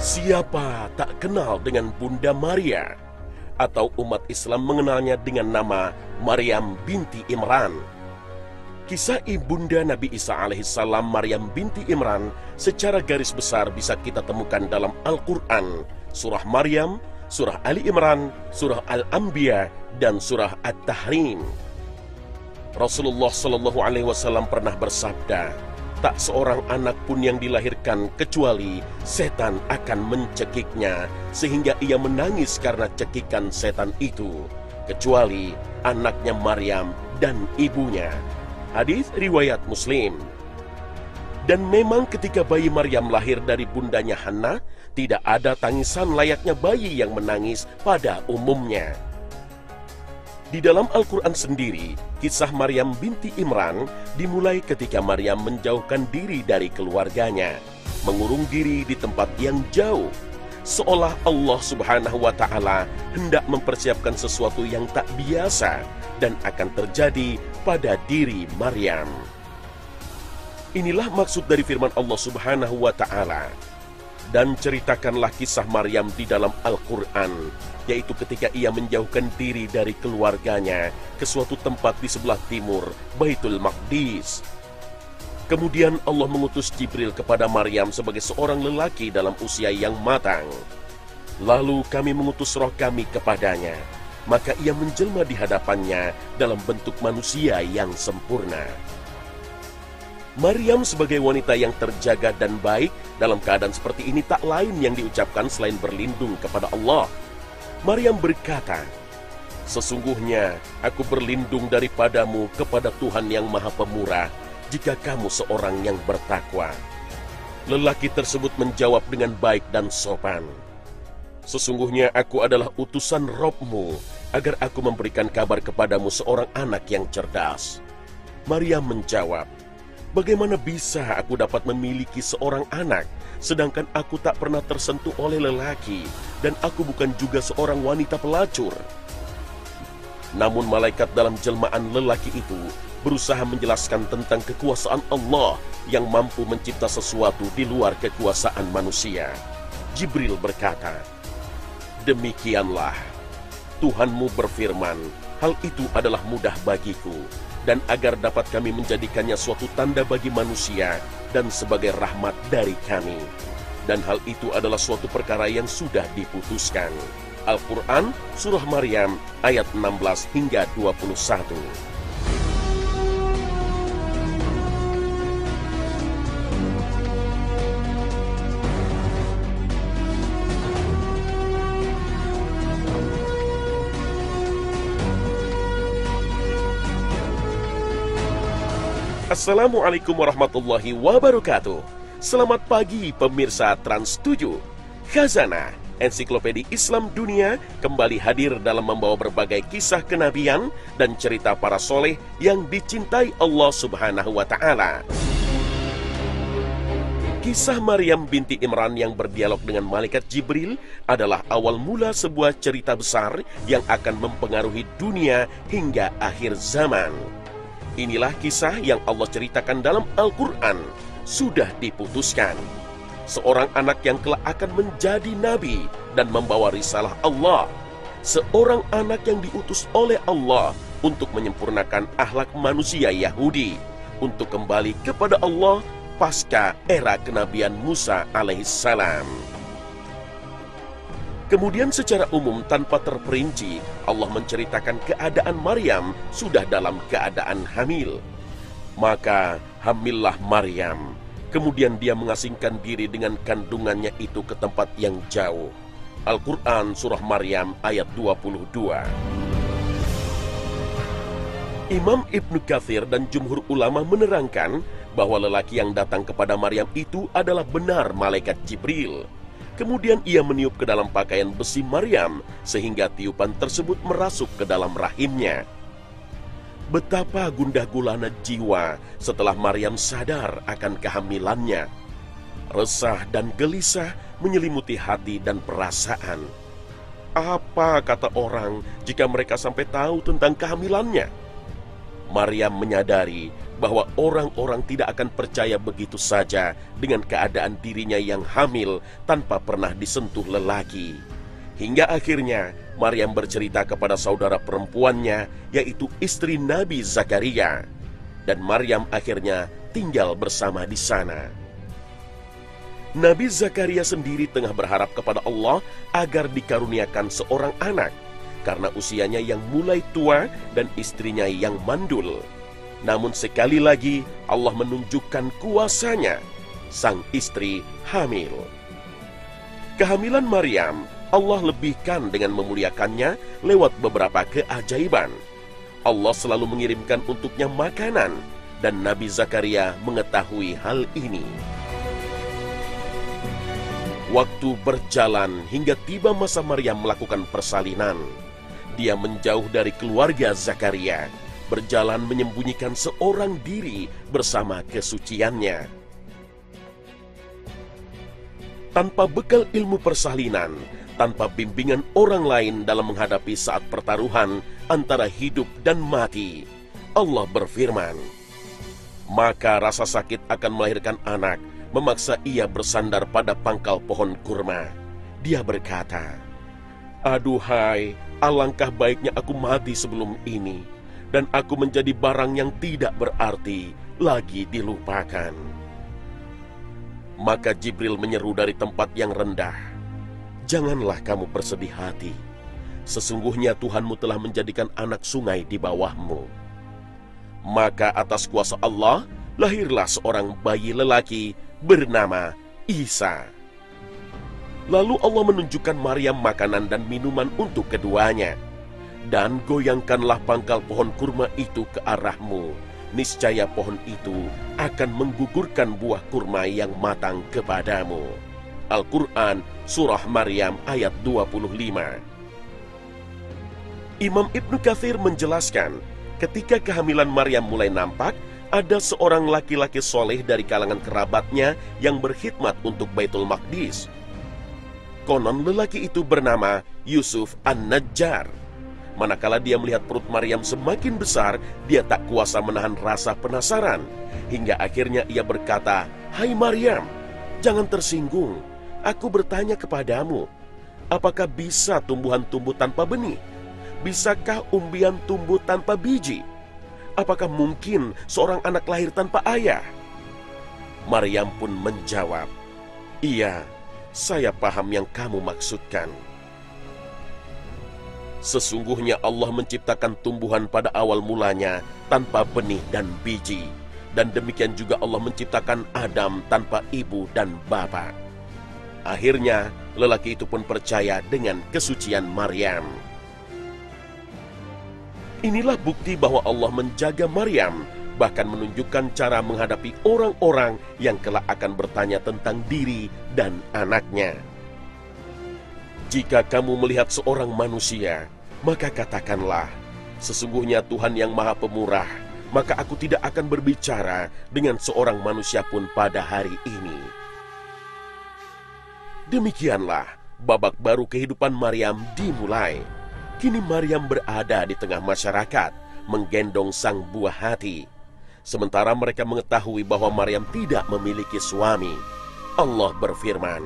Siapa tak kenal dengan Bunda Maria? Atau umat Islam mengenalnya dengan nama Maryam binti Imran. Kisah ibunda Nabi Isa alaihissalam Maryam binti Imran secara garis besar bisa kita temukan dalam Al-Quran, surah Maryam, surah Ali Imran, surah Al-Anbiya, dan surah At-Tahrim. Rasulullah Shallallahu Alaihi Wasallam pernah bersabda, tak seorang anak pun yang dilahirkan kecuali setan akan mencekiknya sehingga ia menangis karena cekikan setan itu, kecuali anaknya Maryam dan ibunya. Hadis riwayat Muslim. Dan memang ketika bayi Maryam lahir dari bundanya Hannah, tidak ada tangisan layaknya bayi yang menangis pada umumnya. Di dalam Al-Quran sendiri, kisah Maryam binti Imran dimulai ketika Maryam menjauhkan diri dari keluarganya, mengurung diri di tempat yang jauh, seolah Allah Subhanahu wa Ta'ala hendak mempersiapkan sesuatu yang tak biasa dan akan terjadi pada diri Maryam. Inilah maksud dari firman Allah Subhanahu wa Ta'ala. Dan ceritakanlah kisah Maryam di dalam Al-Quran, yaitu ketika ia menjauhkan diri dari keluarganya ke suatu tempat di sebelah timur, Baitul Maqdis. Kemudian Allah mengutus Jibril kepada Maryam sebagai seorang lelaki dalam usia yang matang. Lalu kami mengutus roh kami kepadanya, maka ia menjelma di hadapannya dalam bentuk manusia yang sempurna. Maryam sebagai wanita yang terjaga dan baik dalam keadaan seperti ini tak lain yang diucapkan selain berlindung kepada Allah. Maryam berkata, sesungguhnya aku berlindung daripadamu kepada Tuhan yang Maha Pemurah jika kamu seorang yang bertakwa. Lelaki tersebut menjawab dengan baik dan sopan, sesungguhnya aku adalah utusan Robmu agar aku memberikan kabar kepadamu seorang anak yang cerdas. Maryam menjawab, bagaimana bisa aku dapat memiliki seorang anak, sedangkan aku tak pernah tersentuh oleh lelaki, dan aku bukan juga seorang wanita pelacur. Namun malaikat dalam jelmaan lelaki itu berusaha menjelaskan tentang kekuasaan Allah yang mampu mencipta sesuatu di luar kekuasaan manusia. Jibril berkata, demikianlah, Tuhanmu berfirman, hal itu adalah mudah bagiku, dan agar dapat kami menjadikannya suatu tanda bagi manusia dan sebagai rahmat dari kami. Dan hal itu adalah suatu perkara yang sudah diputuskan. Al-Quran, Surah Maryam, ayat 16 hingga 21. Assalamualaikum warahmatullahi wabarakatuh. Selamat pagi pemirsa Trans 7. Khazanah, ensiklopedia Islam dunia, kembali hadir dalam membawa berbagai kisah kenabian dan cerita para soleh yang dicintai Allah Subhanahu wa Ta'ala. Kisah Maryam binti Imran yang berdialog dengan malaikat Jibril adalah awal mula sebuah cerita besar yang akan mempengaruhi dunia hingga akhir zaman. Inilah kisah yang Allah ceritakan dalam Al-Quran. Sudah diputuskan, seorang anak yang kelak akan menjadi nabi dan membawa risalah Allah. Seorang anak yang diutus oleh Allah untuk menyempurnakan akhlak manusia Yahudi, untuk kembali kepada Allah pasca era kenabian Musa alaihissalam. Kemudian secara umum tanpa terperinci, Allah menceritakan keadaan Maryam sudah dalam keadaan hamil. Maka hamillah Maryam, kemudian dia mengasingkan diri dengan kandungannya itu ke tempat yang jauh. Al-Quran Surah Maryam ayat 22. Imam Ibnu Katsir dan jumhur ulama menerangkan bahwa lelaki yang datang kepada Maryam itu adalah benar malaikat Jibril. Kemudian ia meniup ke dalam pakaian besi Maryam sehingga tiupan tersebut merasuk ke dalam rahimnya. Betapa gundah gulana jiwa setelah Maryam sadar akan kehamilannya. Resah dan gelisah menyelimuti hati dan perasaan. Apa kata orang jika mereka sampai tahu tentang kehamilannya? Maryam menyadari bahwa orang-orang tidak akan percaya begitu saja dengan keadaan dirinya yang hamil tanpa pernah disentuh lelaki. Hingga akhirnya Maryam bercerita kepada saudara perempuannya, yaitu istri Nabi Zakaria. Dan Maryam akhirnya tinggal bersama di sana. Nabi Zakaria sendiri tengah berharap kepada Allah agar dikaruniakan seorang anak, karena usianya yang mulai tua dan istrinya yang mandul. Namun sekali lagi Allah menunjukkan kuasanya, sang istri hamil. Kehamilan Maryam Allah lebihkan dengan memuliakannya lewat beberapa keajaiban. Allah selalu mengirimkan untuknya makanan, dan Nabi Zakaria mengetahui hal ini. Waktu berjalan hingga tiba masa Maryam melakukan persalinan. Dia menjauh dari keluarga Zakaria, berjalan menyembunyikan seorang diri bersama kesuciannya. Tanpa bekal ilmu persalinan, tanpa bimbingan orang lain dalam menghadapi saat pertaruhan antara hidup dan mati, Allah berfirman, maka rasa sakit akan melahirkan anak memaksa ia bersandar pada pangkal pohon kurma. Dia berkata, aduhai, alangkah baiknya aku mati sebelum ini, dan aku menjadi barang yang tidak berarti lagi dilupakan. Maka Jibril menyeru dari tempat yang rendah, janganlah kamu bersedih hati. Sesungguhnya Tuhanmu telah menjadikan anak sungai di bawahmu. Maka atas kuasa Allah, lahirlah seorang bayi lelaki bernama Isa. Lalu Allah menunjukkan Maryam makanan dan minuman untuk keduanya. Dan goyangkanlah pangkal pohon kurma itu ke arahmu. Niscaya pohon itu akan menggugurkan buah kurma yang matang kepadamu. Al-Quran Surah Maryam ayat 25. Imam Ibnu Katsir menjelaskan, ketika kehamilan Maryam mulai nampak, ada seorang laki-laki soleh dari kalangan kerabatnya yang berkhidmat untuk Baitul Maqdis. Konon lelaki itu bernama Yusuf An-Najjar. Manakala dia melihat perut Maryam semakin besar, dia tak kuasa menahan rasa penasaran. Hingga akhirnya ia berkata, hai Maryam, jangan tersinggung. Aku bertanya kepadamu, apakah bisa tumbuhan tumbuh tanpa benih? Bisakah umbian tumbuh tanpa biji? Apakah mungkin seorang anak lahir tanpa ayah? Maryam pun menjawab, iya, saya paham yang kamu maksudkan. Sesungguhnya Allah menciptakan tumbuhan pada awal mulanya tanpa benih dan biji. Dan demikian juga Allah menciptakan Adam tanpa ibu dan bapa. Akhirnya lelaki itu pun percaya dengan kesucian Maryam. Inilah bukti bahwa Allah menjaga Maryam, bahkan menunjukkan cara menghadapi orang-orang yang kelak akan bertanya tentang diri dan anaknya. Jika kamu melihat seorang manusia, maka katakanlah, sesungguhnya Tuhan yang Maha Pemurah, maka aku tidak akan berbicara dengan seorang manusia pun pada hari ini. Demikianlah babak baru kehidupan Maryam dimulai. Kini Maryam berada di tengah masyarakat, menggendong sang buah hati. Sementara mereka mengetahui bahwa Maryam tidak memiliki suami. Allah berfirman,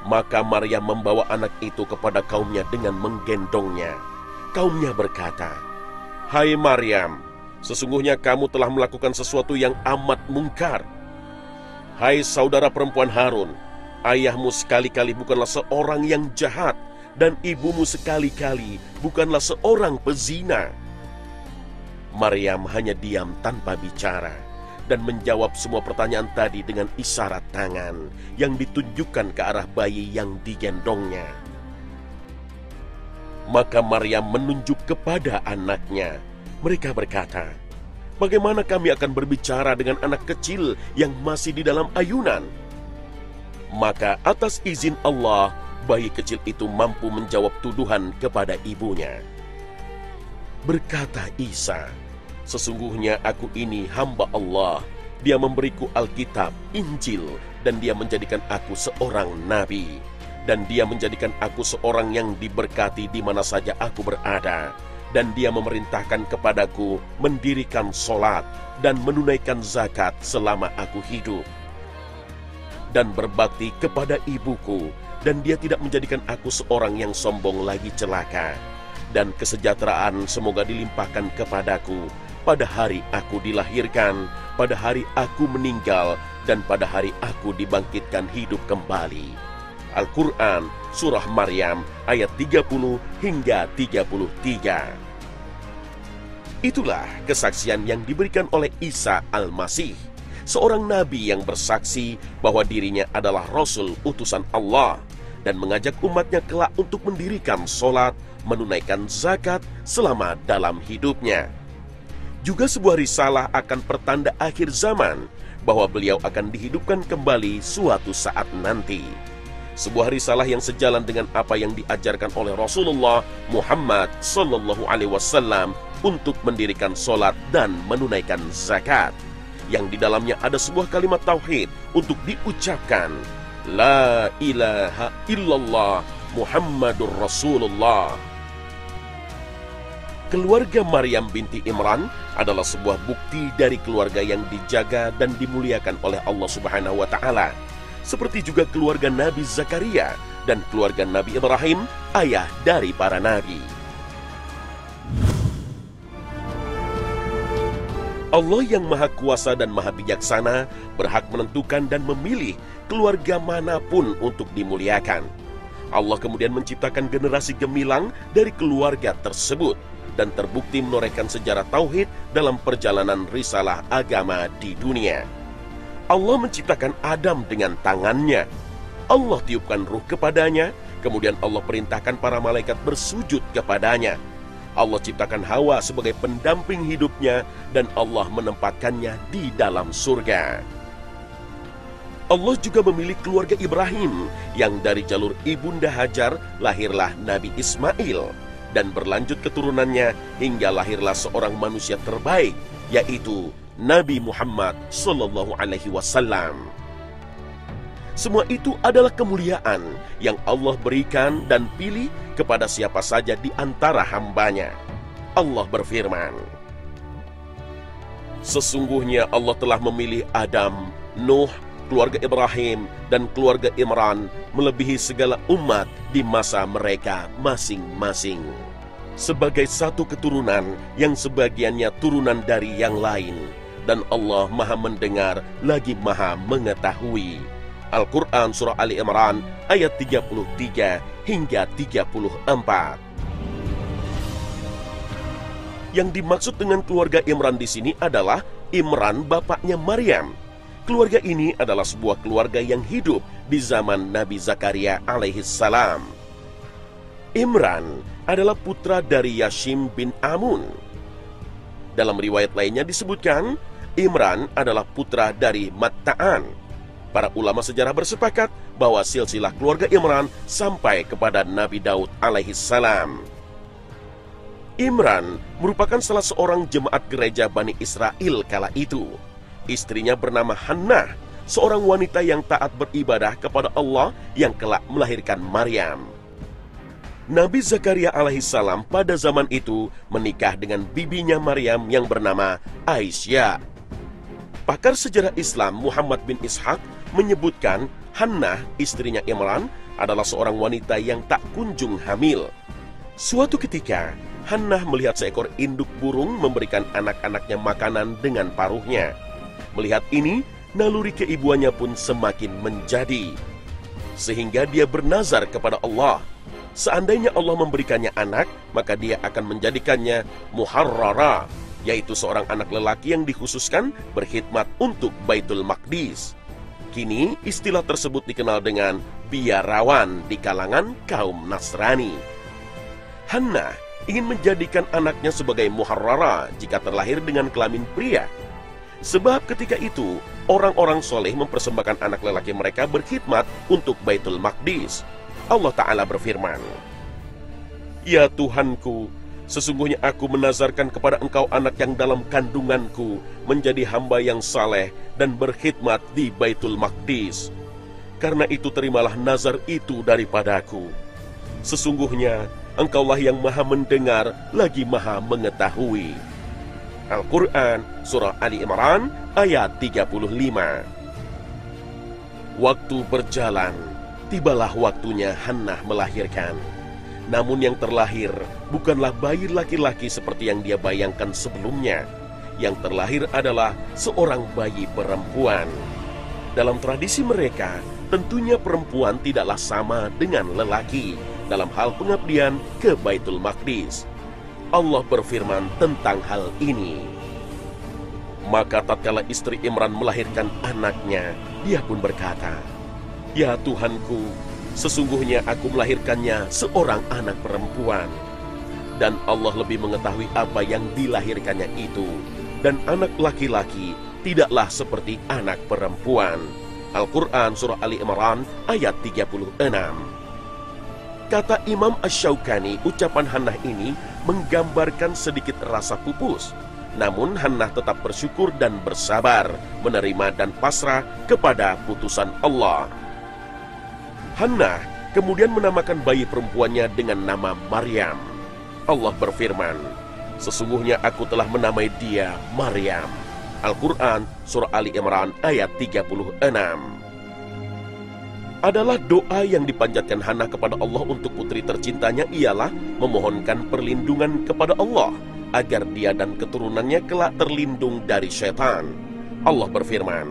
maka Maryam membawa anak itu kepada kaumnya dengan menggendongnya. Kaumnya berkata, hai Maryam, sesungguhnya kamu telah melakukan sesuatu yang amat mungkar. Hai saudara perempuan Harun, ayahmu sekali-kali bukanlah seorang yang jahat, dan ibumu sekali-kali bukanlah seorang pezina. Maryam hanya diam tanpa bicara, dan menjawab semua pertanyaan tadi dengan isyarat tangan yang ditunjukkan ke arah bayi yang digendongnya. Maka Maryam menunjuk kepada anaknya. Mereka berkata, bagaimana kami akan berbicara dengan anak kecil yang masih di dalam ayunan? Maka atas izin Allah, bayi kecil itu mampu menjawab tuduhan kepada ibunya. Berkata Isa, sesungguhnya aku ini hamba Allah. Dia memberiku Alkitab, Injil, dan dia menjadikan aku seorang nabi. Dan dia menjadikan aku seorang yang diberkati di mana saja aku berada. dan dia memerintahkan kepadaku mendirikan sholat dan menunaikan zakat selama aku hidup, dan berbakti kepada ibuku, dan dia tidak menjadikan aku seorang yang sombong lagi celaka, dan kesejahteraan semoga dilimpahkan kepadaku pada hari aku dilahirkan, pada hari aku meninggal, dan pada hari aku dibangkitkan hidup kembali. Al-Quran, Surah Maryam, ayat 30 hingga 33. Itulah kesaksian yang diberikan oleh Isa Al-Masih, seorang nabi yang bersaksi bahwa dirinya adalah Rasul utusan Allah, dan mengajak umatnya kelak untuk mendirikan sholat, menunaikan zakat selama dalam hidupnya. Juga sebuah risalah akan pertanda akhir zaman, bahwa beliau akan dihidupkan kembali suatu saat nanti. Sebuah risalah yang sejalan dengan apa yang diajarkan oleh Rasulullah Muhammad SAW untuk mendirikan sholat dan menunaikan zakat, yang di dalamnya ada sebuah kalimat tauhid untuk diucapkan, La ilaha illallah Muhammadur Rasulullah. Keluarga Maryam binti Imran adalah sebuah bukti dari keluarga yang dijaga dan dimuliakan oleh Allah Subhanahu wa Ta'ala, seperti juga keluarga Nabi Zakaria dan keluarga Nabi Ibrahim, ayah dari para nabi. Allah yang Maha Kuasa dan Maha Bijaksana berhak menentukan dan memilih keluarga manapun untuk dimuliakan. Allah kemudian menciptakan generasi gemilang dari keluarga tersebut, dan terbukti menorehkan sejarah tauhid dalam perjalanan risalah agama di dunia. Allah menciptakan Adam dengan tangannya. Allah tiupkan ruh kepadanya, kemudian Allah perintahkan para malaikat bersujud kepadanya. Allah ciptakan Hawa sebagai pendamping hidupnya, dan Allah menempatkannya di dalam surga. Allah juga memilih keluarga Ibrahim, yang dari jalur ibunda Hajar lahirlah Nabi Ismail, dan berlanjut keturunannya hingga lahirlah seorang manusia terbaik, yaitu Nabi Muhammad SAW. Semua itu adalah kemuliaan yang Allah berikan dan pilih kepada siapa saja di antara hambanya. Allah berfirman, sesungguhnya Allah telah memilih Adam, Nuh, keluarga Ibrahim, dan keluarga Imran melebihi segala umat di masa mereka masing-masing, sebagai satu keturunan yang sebagiannya turunan dari yang lain, dan Allah Maha mendengar lagi Maha mengetahui. Al-Quran Surah Ali Imran ayat 33 hingga 34. Yang dimaksud dengan keluarga Imran di sini adalah Imran bapaknya Maryam. Keluarga ini adalah sebuah keluarga yang hidup di zaman Nabi Zakaria alaihissalam. Imran adalah putra dari Yashim bin Amun. Dalam riwayat lainnya disebutkan, Imran adalah putra dari Matta'an. Para ulama sejarah bersepakat bahwa silsilah keluarga Imran sampai kepada Nabi Daud alaihissalam. Imran merupakan salah seorang jemaat gereja Bani Israel kala itu. Istrinya bernama Hannah, seorang wanita yang taat beribadah kepada Allah yang kelak melahirkan Maryam. Nabi Zakaria alaihissalam pada zaman itu menikah dengan bibinya Maryam yang bernama Aisyah. Pakar sejarah Islam Muhammad bin Ishaq menyebutkan Hannah, istrinya Imran, adalah seorang wanita yang tak kunjung hamil. Suatu ketika, Hannah melihat seekor induk burung memberikan anak-anaknya makanan dengan paruhnya. Melihat ini, naluri keibuannya pun semakin menjadi, sehingga dia bernazar kepada Allah. Seandainya Allah memberikannya anak, maka dia akan menjadikannya muharrara, yaitu seorang anak lelaki yang dikhususkan berkhidmat untuk Baitul Maqdis. Kini istilah tersebut dikenal dengan biarawan di kalangan kaum Nasrani. Hannah ingin menjadikan anaknya sebagai muharrara jika terlahir dengan kelamin pria. Sebab ketika itu, orang-orang soleh mempersembahkan anak lelaki mereka berkhidmat untuk Baitul Maqdis. Allah Ta'ala berfirman, Ya Tuhanku, sesungguhnya aku menazarkan kepada engkau anak yang dalam kandunganku menjadi hamba yang saleh dan berkhidmat di Baitul Maqdis. Karena itu terimalah nazar itu daripadaku. Sesungguhnya Engkaulah yang maha mendengar lagi maha mengetahui. Al-Quran Surah Ali Imran ayat 35. Waktu berjalan, tibalah waktunya Hannah melahirkan. Namun yang terlahir bukanlah bayi laki-laki seperti yang dia bayangkan sebelumnya. Yang terlahir adalah seorang bayi perempuan. Dalam tradisi mereka, tentunya perempuan tidaklah sama dengan lelaki dalam hal pengabdian ke Baitul Maqdis. Allah berfirman tentang hal ini. Maka tatkala istri Imran melahirkan anaknya, dia pun berkata, "Ya Tuhanku, sesungguhnya aku melahirkannya seorang anak perempuan. Dan Allah lebih mengetahui apa yang dilahirkannya itu. Dan anak laki-laki tidaklah seperti anak perempuan." Al-Quran Surah Ali Imran ayat 36. Kata Imam Asy-Syaukani, ucapan Hannah ini menggambarkan sedikit rasa pupus. Namun Hannah tetap bersyukur dan bersabar, menerima dan pasrah kepada putusan Allah. Hannah kemudian menamakan bayi perempuannya dengan nama Maryam. Allah berfirman, "Sesungguhnya aku telah menamai dia Maryam." Al-Quran Surah Ali Imran ayat 36. Adalah doa yang dipanjatkan Hannah kepada Allah untuk putri tercintanya ialah memohonkan perlindungan kepada Allah agar dia dan keturunannya kelak terlindung dari syaitan. Allah berfirman,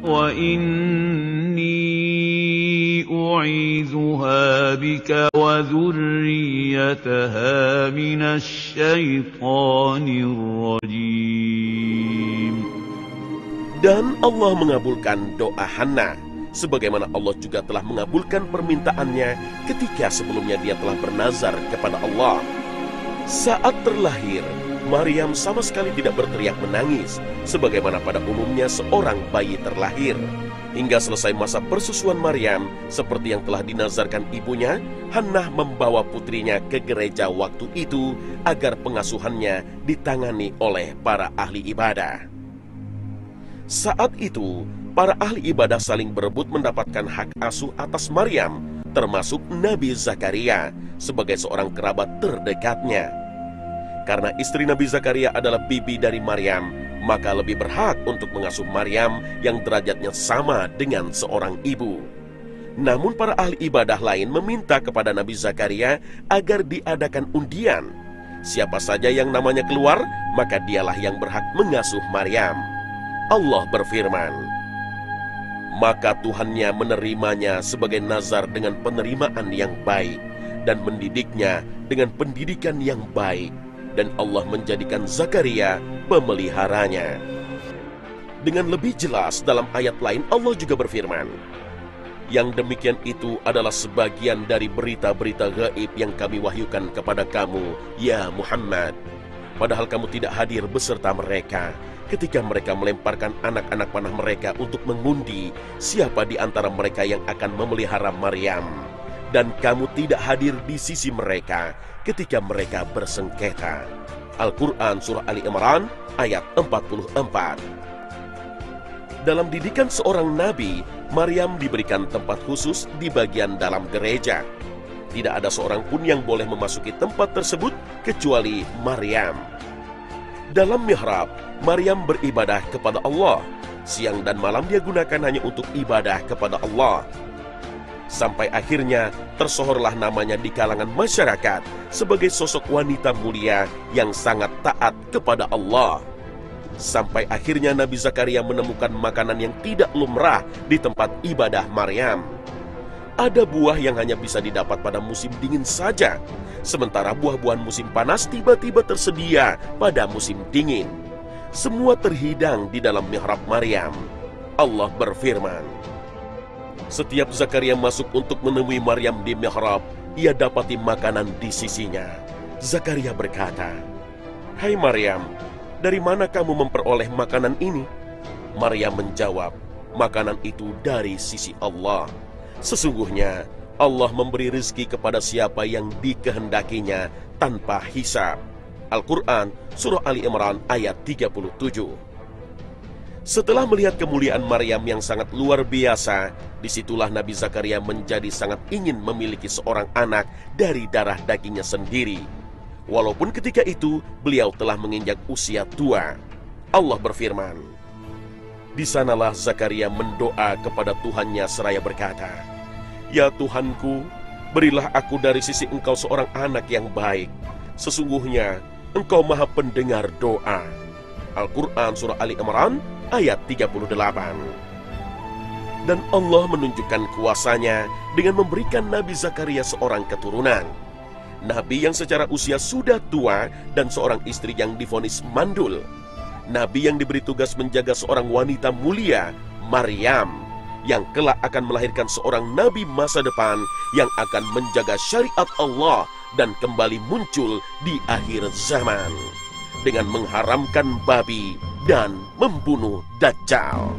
"Wa inni u'izuha bika wa dzurriyyataha minasy syaithanir rajim." Dan Allah mengabulkan doa Hannah, sebagaimana Allah juga telah mengabulkan permintaannya ketika sebelumnya dia telah bernazar kepada Allah. Saat terlahir, Maryam sama sekali tidak berteriak menangis, sebagaimana pada umumnya seorang bayi terlahir. Hingga selesai masa persusuan Maryam, seperti yang telah dinazarkan ibunya, Hannah membawa putrinya ke gereja waktu itu agar pengasuhannya ditangani oleh para ahli ibadah. Saat itu, para ahli ibadah saling berebut mendapatkan hak asuh atas Maryam, termasuk Nabi Zakaria sebagai seorang kerabat terdekatnya. Karena istri Nabi Zakaria adalah bibi dari Maryam, maka lebih berhak untuk mengasuh Maryam yang derajatnya sama dengan seorang ibu. Namun para ahli ibadah lain meminta kepada Nabi Zakaria agar diadakan undian. Siapa saja yang namanya keluar, maka dialah yang berhak mengasuh Maryam. Allah berfirman, "Maka Tuhannya menerimanya sebagai nazar dengan penerimaan yang baik dan mendidiknya dengan pendidikan yang baik, dan Allah menjadikan Zakaria pemeliharanya." Dengan lebih jelas dalam ayat lain Allah juga berfirman, "Yang demikian itu adalah sebagian dari berita-berita gaib yang kami wahyukan kepada kamu, ya Muhammad. Padahal kamu tidak hadir beserta mereka ketika mereka melemparkan anak-anak panah mereka untuk mengundi siapa di antara mereka yang akan memelihara Maryam. Dan kamu tidak hadir di sisi mereka ketika mereka bersengketa." Al-Quran Surah Ali Imran ayat 44. Dalam didikan seorang nabi, Maryam diberikan tempat khusus di bagian dalam gereja. Tidak ada seorang pun yang boleh memasuki tempat tersebut kecuali Maryam. Dalam mihrab, Maryam beribadah kepada Allah. Siang dan malam dia gunakan hanya untuk ibadah kepada Allah. Sampai akhirnya tersohorlah namanya di kalangan masyarakat sebagai sosok wanita mulia yang sangat taat kepada Allah. Sampai akhirnya Nabi Zakaria menemukan makanan yang tidak lumrah di tempat ibadah Maryam. Ada buah yang hanya bisa didapat pada musim dingin saja, sementara buah-buahan musim panas tiba-tiba tersedia pada musim dingin. Semua terhidang di dalam mihrab Maryam. Allah berfirman, setiap Zakaria masuk untuk menemui Maryam di mihrab, ia dapati makanan di sisinya. Zakaria berkata, "Hai Maryam, dari mana kamu memperoleh makanan ini?" Maryam menjawab, "Makanan itu dari sisi Allah. Sesungguhnya Allah memberi rezeki kepada siapa yang dikehendakinya tanpa hisab." Al-Quran Surah Ali Imran ayat 37. Setelah melihat kemuliaan Maryam yang sangat luar biasa, disitulah Nabi Zakaria menjadi sangat ingin memiliki seorang anak dari darah dagingnya sendiri. Walaupun ketika itu beliau telah menginjak usia tua. Allah berfirman, di sanalah Zakaria mendoa kepada Tuhannya seraya berkata, "Ya Tuhanku, berilah aku dari sisi Engkau seorang anak yang baik. Sesungguhnya Engkau Maha Pendengar doa." Al-Quran Surah Ali Imran ayat 38. Dan Allah menunjukkan kuasanya dengan memberikan Nabi Zakaria seorang keturunan. Nabi yang secara usia sudah tua dan seorang istri yang divonis mandul. Nabi yang diberi tugas menjaga seorang wanita mulia, Maryam, yang kelak akan melahirkan seorang nabi masa depan yang akan menjaga syariat Allah dan kembali muncul di akhir zaman dengan mengharamkan babi dan membunuh Dajjal.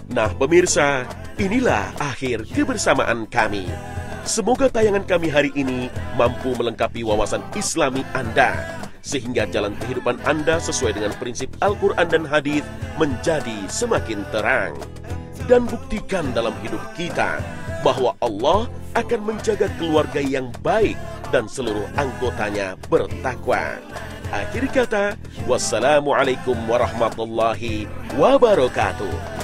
Nah pemirsa, inilah akhir kebersamaan kami. Semoga tayangan kami hari ini mampu melengkapi wawasan Islami Anda, sehingga jalan kehidupan Anda sesuai dengan prinsip Al-Quran dan Hadis menjadi semakin terang. Dan buktikan dalam hidup kita bahwa Allah akan menjaga keluarga yang baik dan seluruh anggotanya bertakwa. Akhir kata, wassalamualaikum warahmatullahi wabarakatuh.